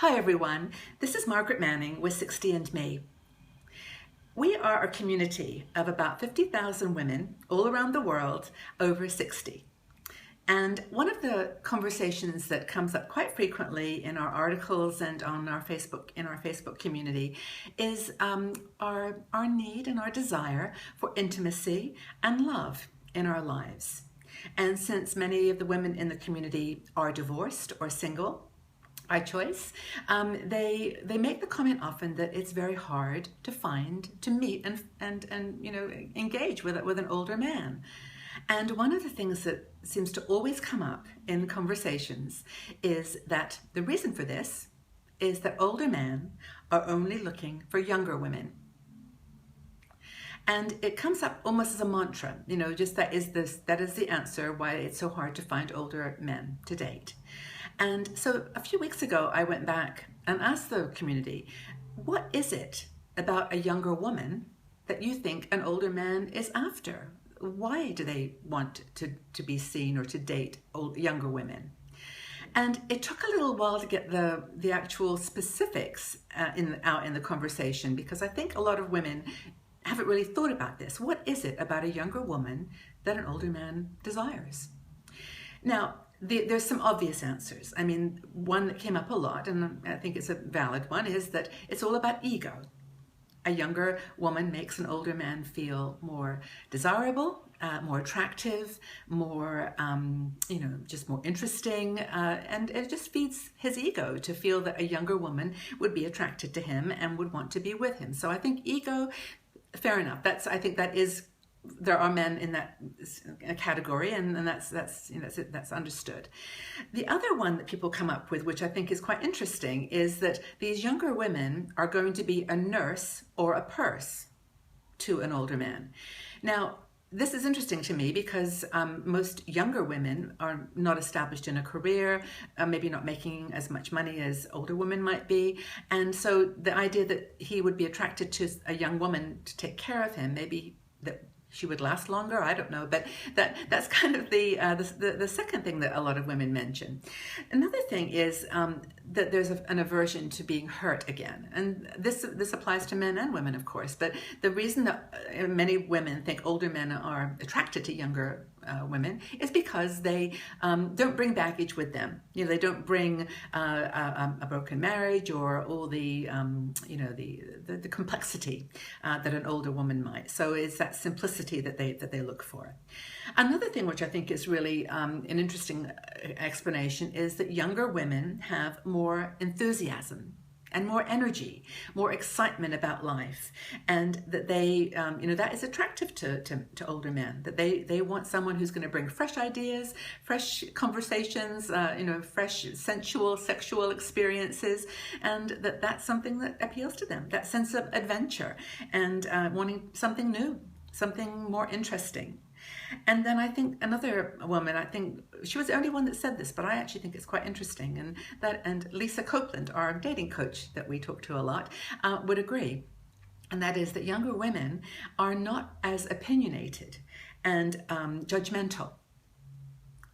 Hi everyone, this is Margaret Manning with 60 and Me. We are a community of about 50,000 women all around the world over 60. And one of the conversations that comes up quite frequently in our articles and on our Facebook community is our need and our desire for intimacy and love in our lives. And since many of the women in the community are divorced or single by choice, they make the comment often that it's very hard to find, to meet and engage with an older man. And one of the things that seems to always come up in conversations is that the reason for this is that older men are only looking for younger women. And it comes up almost as a mantra, just that is the answer why it's so hard to find older men to date. And so a few weeks ago, I went back and asked the community, what is it about a younger woman that you think an older man is after? Why do they want to be seen or to date younger women? And it took a little while to get the actual specifics out in the conversation, because I think a lot of women haven't really thought about this. What is it about a younger woman that an older man desires? Now, there's some obvious answers. I mean, one that came up a lot, and I think it's a valid one, is that it's all about ego. A younger woman makes an older man feel more desirable, more attractive, more, just more interesting, and it just feeds his ego to feel that a younger woman would be attracted to him and would want to be with him. So I think ego, fair enough. There are men in that category, and that's understood. The other one that people come up with, which I think is quite interesting, is that these younger women are going to be a nurse or a purse to an older man. Now, this is interesting to me because most younger women are not established in a career, maybe not making as much money as older women might be. And so the idea that he would be attracted to a young woman to take care of him, maybe that she would last longer, I don't know, but that's kind of the second thing that a lot of women mention. Another thing is that there's an aversion to being hurt again, and this applies to men and women, of course. But the reason that many women think older men are attracted to younger women is because they don't bring baggage with them. They don't bring a broken marriage or all the complexity that an older woman might. So it's that simplicity that they look for. Another thing which I think is really an interesting explanation is that younger women have more enthusiasm and more energy, more excitement about life, and that they, that is attractive to older men. That they want someone who's going to bring fresh ideas, fresh conversations, fresh sensual, sexual experiences, and that's something that appeals to them. That sense of adventure and wanting something new, something more interesting. And then I think another woman, I think she was the only one that said this, but I actually think it's quite interesting, and Lisa Copeland, our dating coach that we talk to a lot, would agree. And that is that younger women are not as opinionated and judgmental,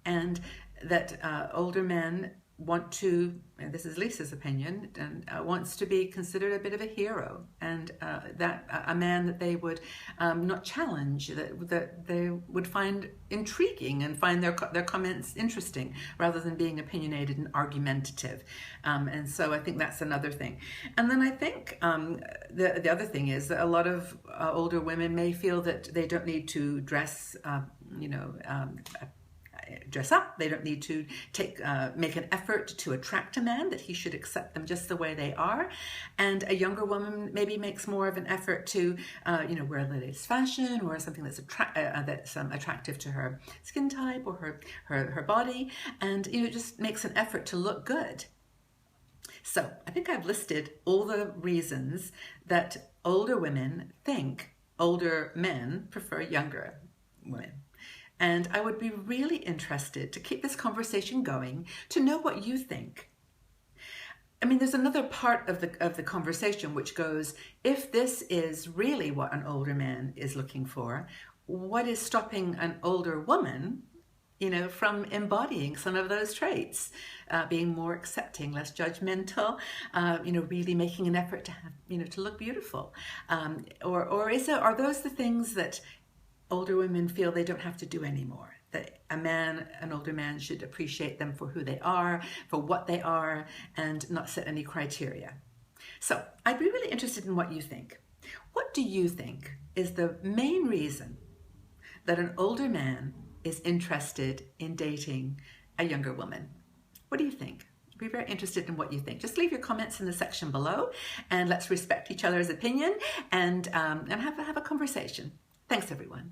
and that older men want to, and this is Lisa's opinion, and wants to be considered a bit of a hero, and that a man that they would not challenge, that they would find intriguing and find their comments interesting, rather than being opinionated and argumentative. And so I think that's another thing. And then I think the other thing is that a lot of older women may feel that they don't need to dress up. They don't need to make an effort to attract a man, that he should accept them just the way they are. And a younger woman maybe makes more of an effort to wear the latest fashion, or something that's attractive to her skin type or her body, and just makes an effort to look good. So I think I've listed all the reasons that older women think older men prefer younger women. And I would be really interested to keep this conversation going, to know what you think. I mean, there's another part of the conversation which goes, if this is really what an older man is looking for, what is stopping an older woman from embodying some of those traits, being more accepting, less judgmental, really making an effort to have, to look beautiful. Or are those the things that older women feel they don't have to do anymore? That an older man should appreciate them for who they are, for what they are, and not set any criteria. So I'd be really interested in what you think. What do you think is the main reason that an older man is interested in dating a younger woman? What do you think? I'd be very interested in what you think. Just leave your comments in the section below, and let's respect each other's opinion and have a conversation. Thanks, everyone.